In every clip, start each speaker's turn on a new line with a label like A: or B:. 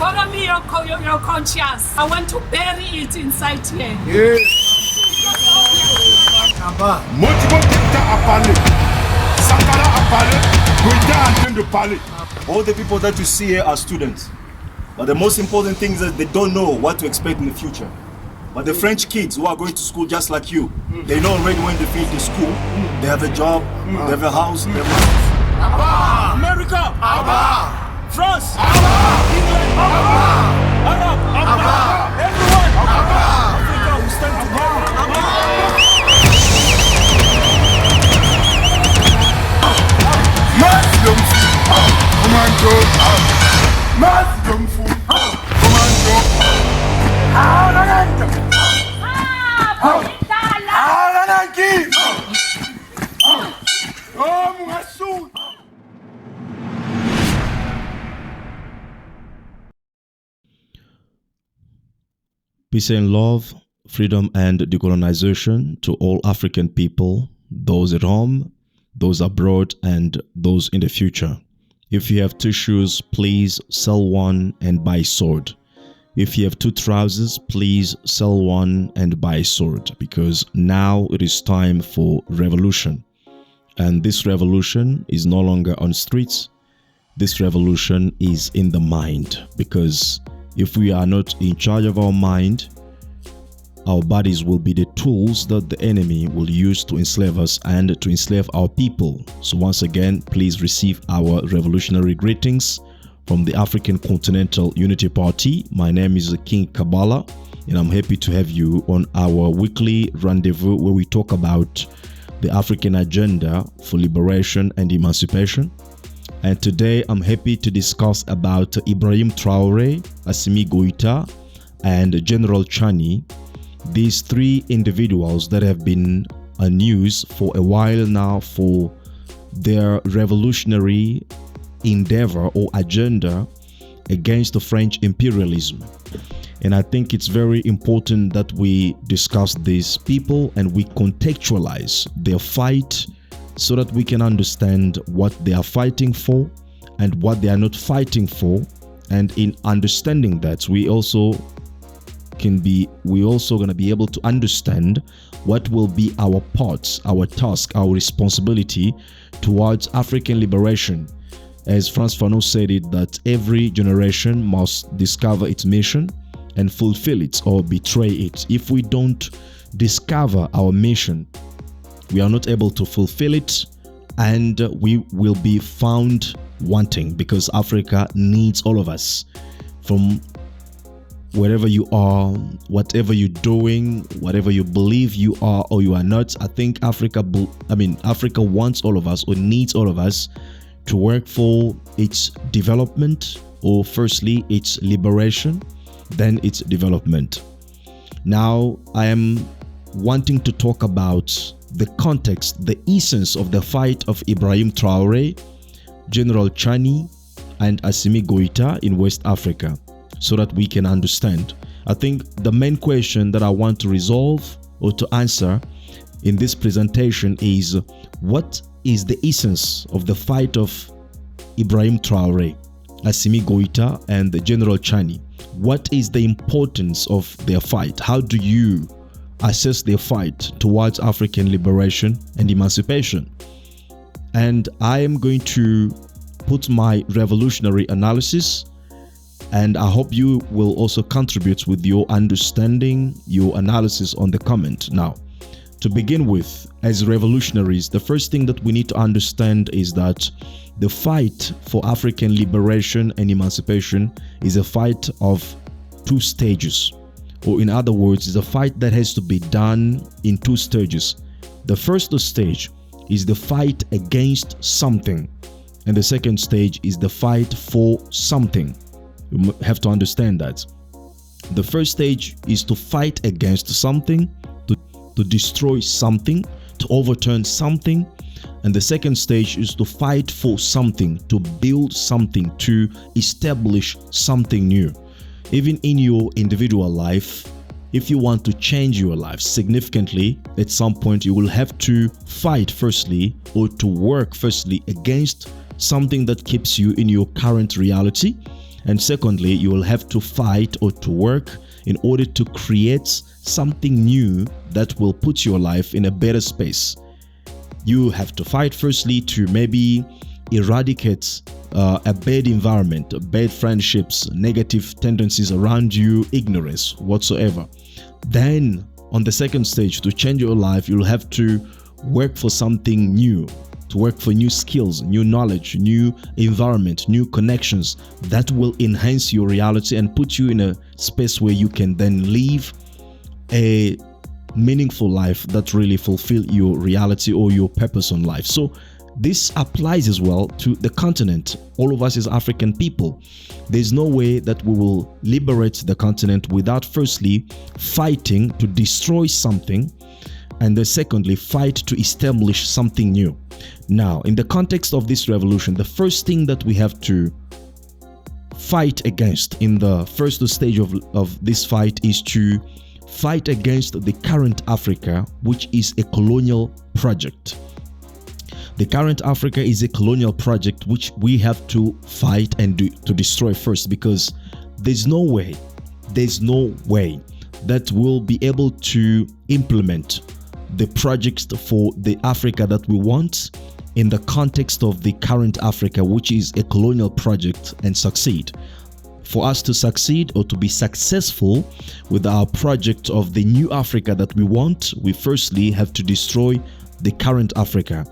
A: Follow me your conscience. I want to bury it inside here.
B: Yes. Motivo Dicta a parlé. Sankara a parlé. Goïta est en train de parler.
C: All the people that you see here are students. But the most important thing is that they don't know what to expect in the future. But the French kids who are going to school just like you, they know already when they finish school, they have a job, they have a house, they have a...
B: Abba!
C: America!
B: Abba!
C: France!
B: Abba!
C: England!
B: Abba!
C: Arab!
B: Abba!
C: Everyone!
B: Abba!
C: Africa, we stand together!
B: Mas young fool! Commando! Mas young fool! Commando!
D: Peace and love, freedom and decolonization to all African people, those at home, those abroad, and those in the future. If you have 2 shoes, please sell one and buy a sword. If you have 2 trousers, please sell one and buy a sword, because now it is time for revolution. And this revolution is no longer on streets. This revolution is in the mind, because if we are not in charge of our mind, our bodies will be the tools that the enemy will use to enslave us and to enslave our people. So once again, please receive our revolutionary greetings from the African Continental Unity Party. My name is King Kabbalah, and I'm happy to have you on our weekly rendezvous where we talk about the African agenda for liberation and emancipation. And today I'm happy to discuss about Ibrahim Traore, Assimi Goïta, and General Chani. These 3 individuals that have been on news for a while now for their revolutionary endeavor or agenda against the French imperialism. And I think it's very important that we discuss these people and we contextualize their fight so that we can understand what they are fighting for and what they are not fighting for. And in understanding that, we also going to be able to understand what will be our parts, our task, our responsibility towards African liberation. As Frantz Fanon said it, that every generation must discover its mission and fulfill it or betray it. If we don't discover our mission, we are not able to fulfill it, and we will be found wanting, because Africa needs all of us. From wherever you are, whatever you're doing, whatever you believe you are or you are not, I think Africa wants all of us or needs all of us to work for its development, or firstly its liberation, then its development. Now I am wanting to talk about the context, the essence of the fight of Ibrahim Traore, General Chani, and Assimi Goïta in West Africa, so that we can understand. I think the main question that I want to resolve or to answer in this presentation is, what is the essence of the fight of Ibrahim Traore, Assimi Goïta, and the General Chani? What is the importance of their fight? How do you assess their fight towards African liberation and emancipation? And I am going to put my revolutionary analysis, and I hope you will also contribute with your understanding, your analysis on the comment. Now, to begin with, as revolutionaries, the first thing that we need to understand is that the fight for African liberation and emancipation is a fight of 2 stages. Or in other words, it's a fight that has to be done in 2 stages. The first stage is the fight against something, and the second stage is the fight for something. You have to understand that. The first stage is to fight against something, to destroy something, to overturn something. And the second stage is to fight for something, to build something, to establish something new. Even in your individual life, if you want to change your life significantly, at some point you will have to fight firstly, or to work firstly against something that keeps you in your current reality. And secondly, you will have to fight or to work in order to create something new that will put your life in a better space. You have to fight firstly to maybe eradicate a bad environment, bad friendships, negative tendencies around you, ignorance whatsoever. Then on the second stage, to change your life, you'll have to work for something new, to work for new skills, new knowledge, new environment, new connections that will enhance your reality and put you in a space where you can then live a meaningful life that really fulfill your reality or your purpose on life. So this applies as well to the continent. All of us as African people, there's no way that we will liberate the continent without firstly fighting to destroy something, and then secondly fight to establish something new. Now, in the context of this revolution, the first thing that we have to fight against in the first stage of this fight is to fight against the current Africa, which is a colonial project. The current Africa is a colonial project which we have to fight and to destroy first, because there's no way that we'll be able to implement the projects for the Africa that we want in the context of the current Africa, which is a colonial project, and succeed. For us to succeed or to be successful with our project of the new Africa that we want, we firstly have to destroy the current Africa.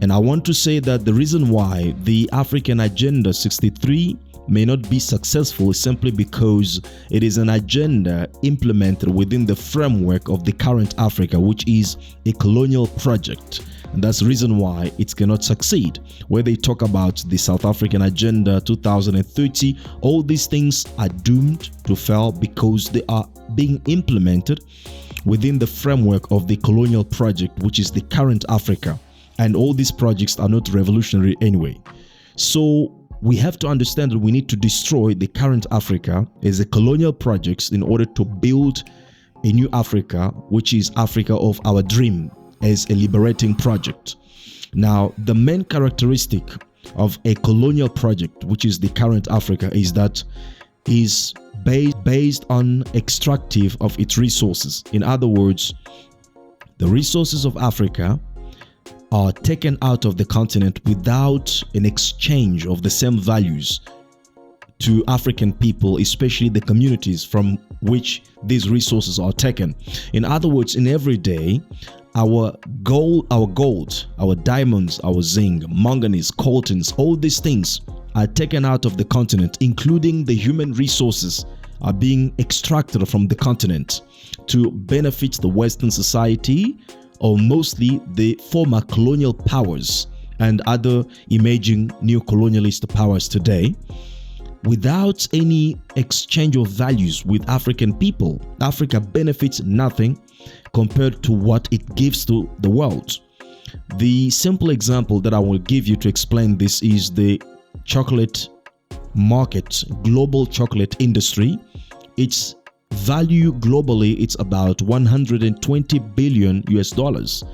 D: And I want to say that the reason why the African Agenda 63 may not be successful is simply because it is an agenda implemented within the framework of the current Africa, which is a colonial project. And that's the reason why it cannot succeed. Where they talk about the South African Agenda 2030, all these things are doomed to fail because they are being implemented within the framework of the colonial project, which is the current Africa. And all these projects are not revolutionary anyway. So we have to understand that we need to destroy the current Africa as a colonial project in order to build a new Africa, which is Africa of our dream, as a liberating project. Now, the main characteristic of a colonial project, which is the current Africa, is that is based on extractive of its resources. In other words, the resources of Africa are taken out of the continent without an exchange of the same values to African people, especially the communities from which these resources are taken. In other words, in every day, our gold, our diamonds, our zinc, manganese, coltans, all these things are taken out of the continent, including the human resources are being extracted from the continent to benefit the Western society, or mostly the former colonial powers and other emerging neo-colonialist powers today. Without any exchange of values with African people, Africa benefits nothing compared to what it gives to the world. The simple example that I will give you to explain this is the chocolate market, global chocolate industry. Its value globally, it's about 120 billion US dollars.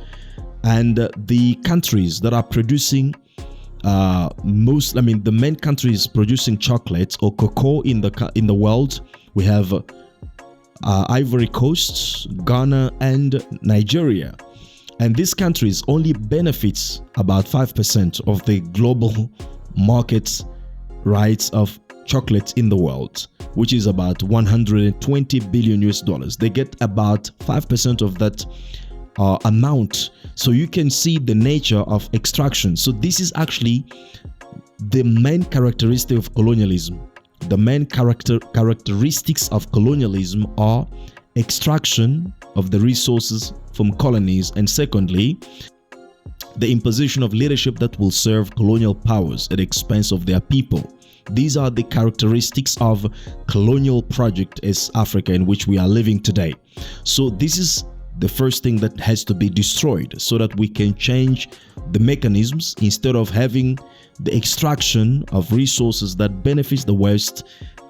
D: And the countries that are producing the main countries producing chocolates or cocoa in the world, we have Ivory Coast, Ghana, and Nigeria. And these countries only benefits about 5% of the global market rights of chocolate in the world, which is about 120 billion US dollars. They get about 5% of that amount. So you can see the nature of extraction. So this is actually the main characteristic of colonialism. The main characteristics of colonialism are extraction of the resources from colonies, and secondly, the imposition of leadership that will serve colonial powers at the expense of their people. These are the characteristics of colonial project as Africa in which we are living today. So this is the first thing that has to be destroyed so that we can change the mechanisms. Instead of having the extraction of resources that benefits the West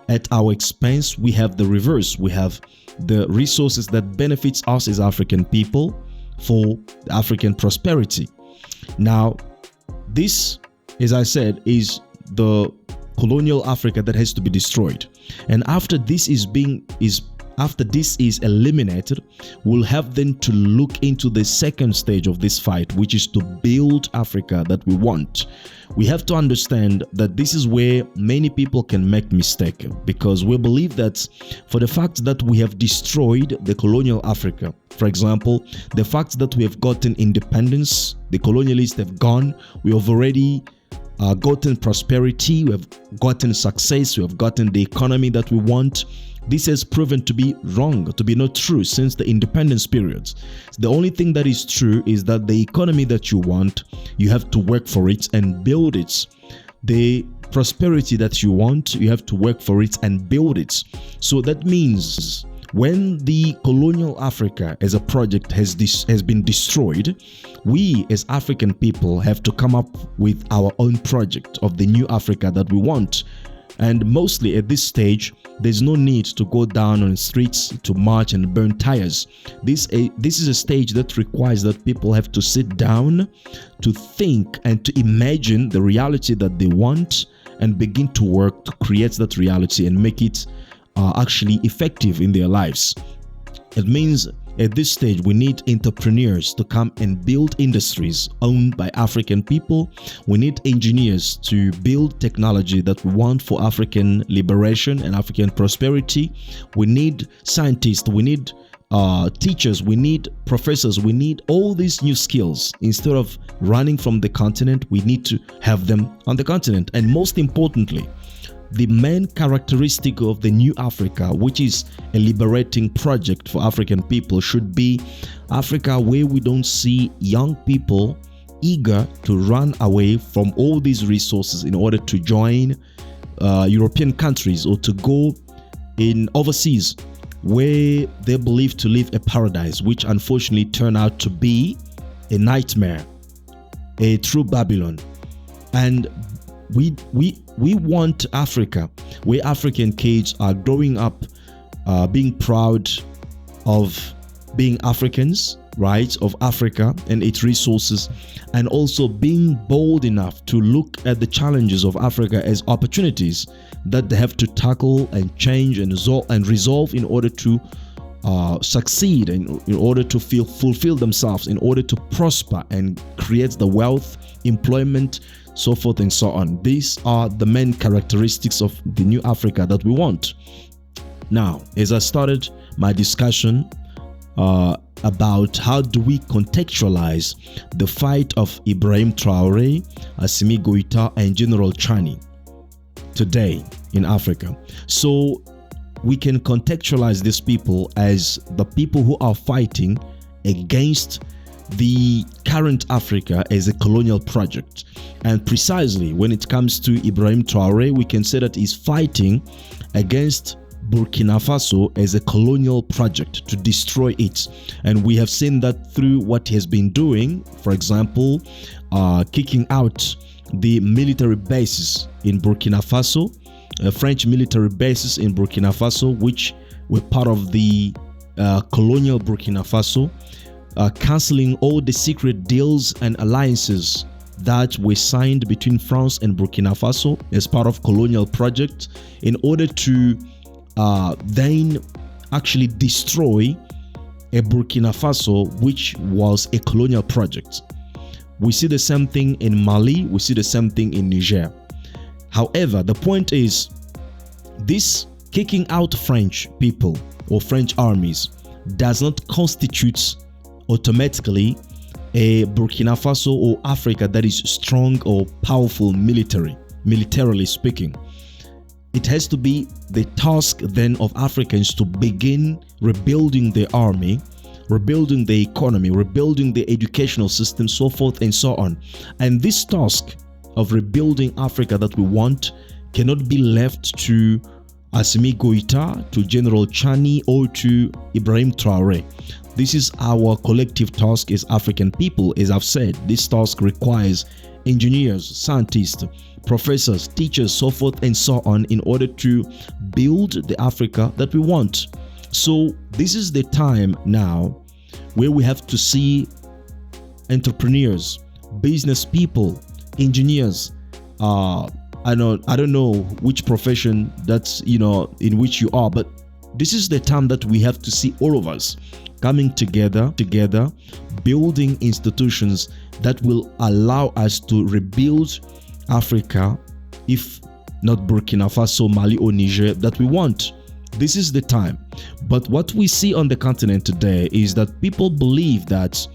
D: at our expense, we have the reverse. We have the resources that benefits us as African people for the African prosperity. Now, this, as I said, is the colonial Africa that has to be destroyed. And after this is eliminated, we'll have then to look into the second stage of this fight, which is to build Africa that we want. We have to understand that this is where many people can make mistake, because we believe that for the fact that we have destroyed the colonial Africa, for example, the fact that we have gotten independence, the colonialists have gone, we have already gotten prosperity, we have gotten success, we have gotten the economy that we want. This has proven to be wrong, to be not true since the independence periods. The only thing that is true is that the economy that you want, you have to work for it and build it. The prosperity that you want, you have to work for it and build it. So that means when the colonial Africa as a project has been destroyed, we as African people have to come up with our own project of the new Africa that we want. And mostly at this stage, there's no need to go down on the streets to march and burn tires. This is a stage that requires that people have to sit down to think and to imagine the reality that they want and begin to work to create that reality and make it actually effective in their lives. It means at this stage, we need entrepreneurs to come and build industries owned by African people. We need engineers to build technology that we want for African liberation and African prosperity. We need scientists, we need teachers, we need professors, we need all these new skills. Instead of running from the continent, we need to have them on the continent. And most importantly, the main characteristic of the new Africa, which is a liberating project for African people, should be Africa where we don't see young people eager to run away from all these resources in order to join European countries or to go in overseas where they believe to live a paradise, which unfortunately turned out to be a nightmare, a true Babylon. And we want Africa where African kids are growing up being proud of being Africans, right, of Africa and its resources, and also being bold enough to look at the challenges of Africa as opportunities that they have to tackle and change and resolve in order to succeed, and in order to fulfill themselves, in order to prosper and create the wealth, employment, so forth and so on. These are the main characteristics of the new Africa that we want. Now, as I started my discussion about how do we contextualize the fight of Ibrahim Traore, Assimi Goïta, and General Chani today in Africa. So we can contextualize these people as the people who are fighting against the current Africa as a colonial project. And precisely when it comes to Ibrahim Traore, we can say that he's fighting against Burkina Faso as a colonial project to destroy it. And we have seen that through what he has been doing, for example, kicking out the military bases in Burkina Faso, French military bases in Burkina Faso, which were part of the colonial Burkina Faso, cancelling all the secret deals and alliances that were signed between France and Burkina Faso as part of colonial project in order to then actually destroy a Burkina Faso which was a colonial project. We see the same thing in Mali, we see the same thing in Niger. However, the point is, this kicking out French people or French armies does not constitute automatically a Burkina Faso or Africa that is strong or powerful militarily speaking. It has to be the task then of Africans to begin rebuilding the army, rebuilding the economy, rebuilding the educational system, so forth and so on. And this task of rebuilding Africa that we want cannot be left to Assimi Goïta, to General Chani, or to Ibrahim Traore. This is our collective task as African people. As I've said, this task requires engineers, scientists, professors, teachers, so forth and so on in order to build the Africa that we want. So this is the time now where we have to see entrepreneurs, business people, engineers, I don't know which profession that's, in which you are, but this is the time that we have to see all of us coming together, building institutions that will allow us to rebuild Africa, if not Burkina Faso, Mali or Niger, that we want. This is the time. But what we see on the continent today is that people believe that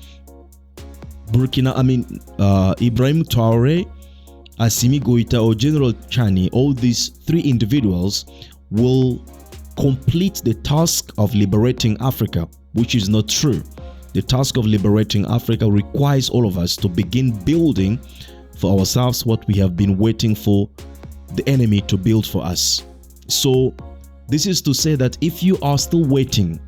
D: Ibrahim Traore, Assimi Goïta or General Chani, all these three individuals will complete the task of liberating Africa, which is not true. The task of liberating Africa requires all of us to begin building for ourselves what we have been waiting for the enemy to build for us. So this is to say that if you are still waiting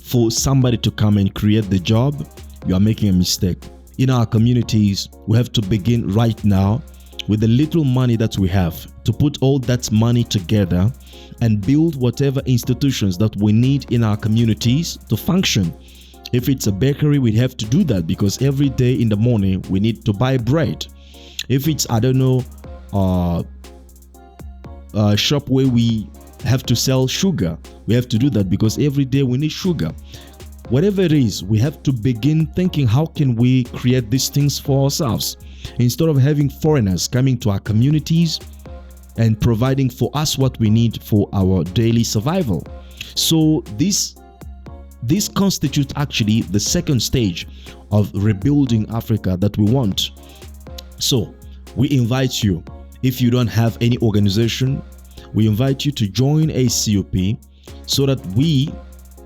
D: for somebody to come and create the job, you are making a mistake. In our communities, we have to begin right now with the little money that we have to put all that money together and build whatever institutions that we need in our communities to function. If it's a bakery, we have to do that because every day in the morning we need to buy bread. If it's, a shop where we have to sell sugar, we have to do that because every day we need sugar. Whatever it is, we have to begin thinking, how can we create these things for ourselves instead of having foreigners coming to our communities and providing for us what we need for our daily survival. So this constitutes actually the second stage of rebuilding Africa that we want. So we invite you, if you don't have any organization, we invite you to join ACUP so that we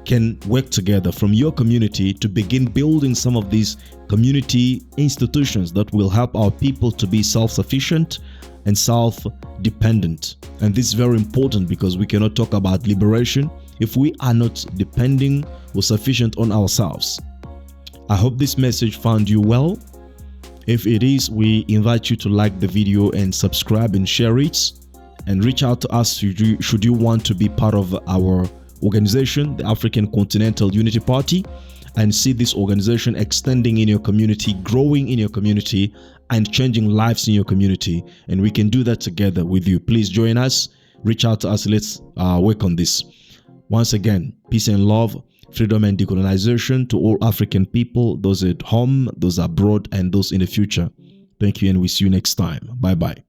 D: can work together from your community to begin building some of these community institutions that will help our people to be self-sufficient and self-dependent. And this is very important because we cannot talk about liberation if we are not depending or sufficient on ourselves. I hope this message found you well. If it is, we invite you to like the video and subscribe and share it, and reach out to us should you want to be part of our organization, the African Continental Unity Party, and see this organization extending in your community, growing in your community, and changing lives in your community. And we can do that together with you. Please join us, reach out to us, let's work on this. Once again, peace and love, freedom and decolonization to all African people, those at home, those abroad, and those in the future. Thank you, and we see you next time. Bye-bye.